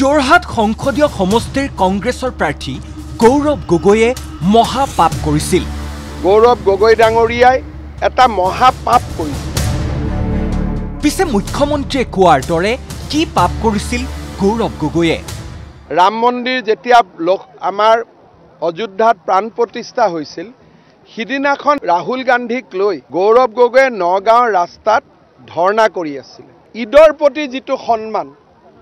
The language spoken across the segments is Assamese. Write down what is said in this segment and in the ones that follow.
যোৰহাট সংসদীয় সমষ্টিৰ কংগ্ৰেছৰ প্ৰাৰ্থী গৌৰৱ গগৈয়ে মহাপাপ কৰিছিল। গৌৰৱ গগৈ ডাঙৰীয়াই এটা মহাপাপ কৰিছিল। পিছে মুখ্যমন্ত্ৰীয়ে কোৱাৰ দৰে কি পাপ কৰিছিল গৌৰৱ গগৈয়ে? ৰাম মন্দিৰ যেতিয়া আমাৰ অযোধ্যাত প্ৰাণ প্ৰতিষ্ঠা হৈছিল, সিদিনাখন ৰাহুল গান্ধীক লৈ গৌৰৱ গগৈয়ে নগাঁৱৰ ৰাস্তাত ধৰ্ণা কৰি আছিল। ঈদৰ প্ৰতি যিটো সন্মান,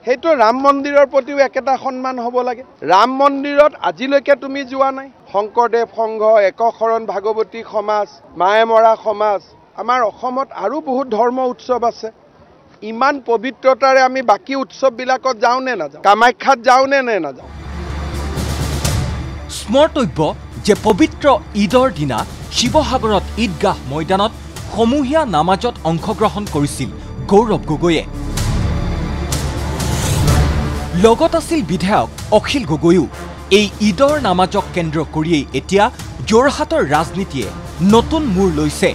সেইটো ৰাম মন্দিৰৰ প্ৰতিও একেটা সন্মান হ'ব লাগে। ৰাম মন্দিৰত আজিলৈকে তুমি যোৱা নাই? শংকৰদেৱ সংঘ, একশৰণ ভাগৱতী সমাজ, মায়ে মৰা সমাজ, আমাৰ অসমত আৰু বহুত ধৰ্ম উৎসৱ আছে। ইমান পবিত্ৰতাৰে আমি বাকী উৎসৱবিলাকত যাওঁ নে নাযাওঁ? কামাখ্যাত যাওঁ নে নাযাওঁ? স্মৰ্তব্য যে পবিত্ৰ ঈদৰ দিনা শিৱসাগৰত ঈদগাহ ময়দানত সমূহীয়া নামাজত অংশগ্ৰহণ কৰিছিল গৌৰৱ গগৈয়ে। লগত আছিল বিধায়ক অখিল গগৈও। এই ঈদৰ নামাজক কেন্দ্ৰ কৰিয়েই এতিয়া যোৰহাটৰ ৰাজনীতিয়ে নতুন মূৰ লৈছে।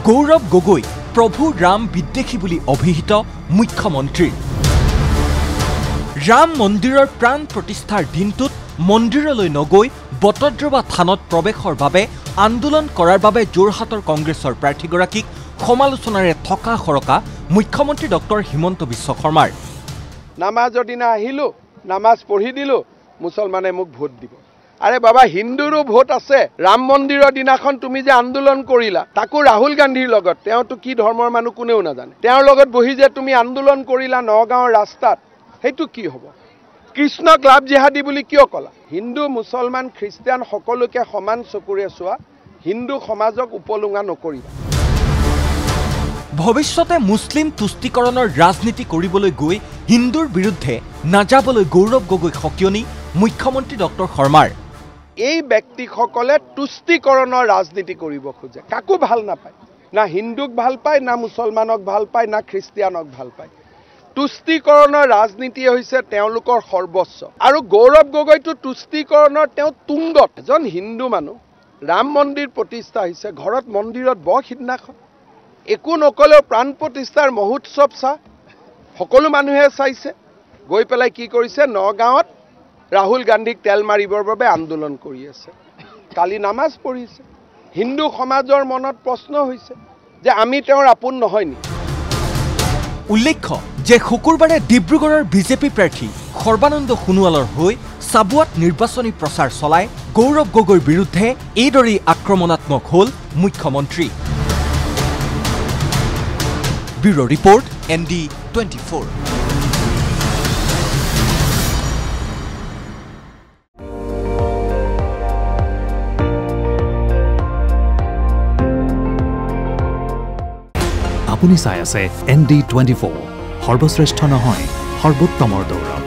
গৌৰৱ গগৈ প্ৰভু ৰাম বিদ্বেষী বুলি অভিহিত মুখ্যমন্ত্ৰীৰ। ৰাম মন্দিৰৰ প্ৰাণ প্ৰতিষ্ঠাৰ দিনটোত মন্দিৰলৈ নগৈ বটদ্ৰৱা থানত প্ৰৱেশৰ বাবে আন্দোলন কৰাৰ বাবে যোৰহাটৰ কংগ্ৰেছৰ প্ৰাৰ্থীগৰাকীক সমালোচনাৰে থকা সৰকা মুখ্যমন্ত্ৰী ডক্টৰ হিমন্ত বিশ্ব শৰ্মাৰ। নামাজৰ দিনা আহিলোঁ, নামাজ পঢ়ি দিলোঁ, মুছলমানে মোক ভোট দিব। আৰে বাবা, হিন্দুৰো ভোট আছে। ৰাম মন্দিৰৰ দিনাখন তুমি যে আন্দোলন কৰিলা, তাকো ৰাহুল গান্ধীৰ লগত, তেওঁতো কি ধৰ্মৰ মানুহ কোনেও নাজানে, তেওঁৰ লগত বহি যে তুমি আন্দোলন কৰিলা নগাঁৱৰ ৰাস্তাত, সেইটো কি হ'ব? কৃষ্ণক লাভ জিহাদী বুলি কিয় ক'লা? হিন্দু, মুছলমান, খ্ৰীষ্টিয়ান সকলোকে সমান চকুৰে চোৱা, হিন্দু সমাজক উপলুঙা নকৰিবা। ভৱিষ্যতে মুছলিম তুষ্টিকৰণৰ ৰাজনীতি কৰিবলৈ গৈ হিন্দুৰ বিৰুদ্ধে নাযাবলৈ গৌৰৱ গগৈ সকিয়নি মুখ্যমন্ত্ৰী ডক্টৰ শৰ্মাৰ। এই ব্যক্তিসকলে তুষ্টিকৰণৰ ৰাজনীতি কৰিব খোজে, কাকো ভাল নাপায়। না হিন্দুক ভাল পায়, না মুছলমানক ভাল পায়, না খ্ৰীষ্টিয়ানক ভাল পায়। তুষ্টিকৰণৰ ৰাজনীতি হৈছে তেওঁলোকৰ সৰ্বস্ব। আৰু গৌৰৱ গগৈটো তুষ্টিকৰণৰ তেওঁ তুংগত। এজন হিন্দু মানুহ, ৰাম মন্দিৰ প্ৰতিষ্ঠা হৈছে, ঘৰত মন্দিৰত বৰ সিদিনাখন একো নকলেও প্ৰাণ প্ৰতিষ্ঠাৰ মহোৎসৱ সকলো মানুহে চাইছে। গৈ পেলাই কি কৰিছে? নগাঁৱত ৰাহুল গান্ধীক তেল মাৰিবৰ বাবে আন্দোলন কৰি আছে। কালি নামাজ পঢ়িছে। হিন্দু সমাজৰ মনত প্ৰশ্ন হৈছে যে আমি তেওঁৰ আপোন নহয় নি? উল্লেখ্য যে শুকুৰবাৰে ডিব্ৰুগড়ৰ বিজেপি প্ৰাৰ্থী সৰ্বানন্দ সোণোৱালৰ হৈ চাবুৱাত নিৰ্বাচনী প্ৰচাৰ চলাই গৌৰৱ গগৈৰ বিৰুদ্ধে এইদৰেই আক্ৰমণাত্মক হ'ল মুখ্যমন্ত্ৰী। Bureau report ND24। আপুনি চাই আছে ND24, সৰ্বশ্ৰেষ্ঠ নহয়, সৰ্বোত্তমৰ দৌৰ।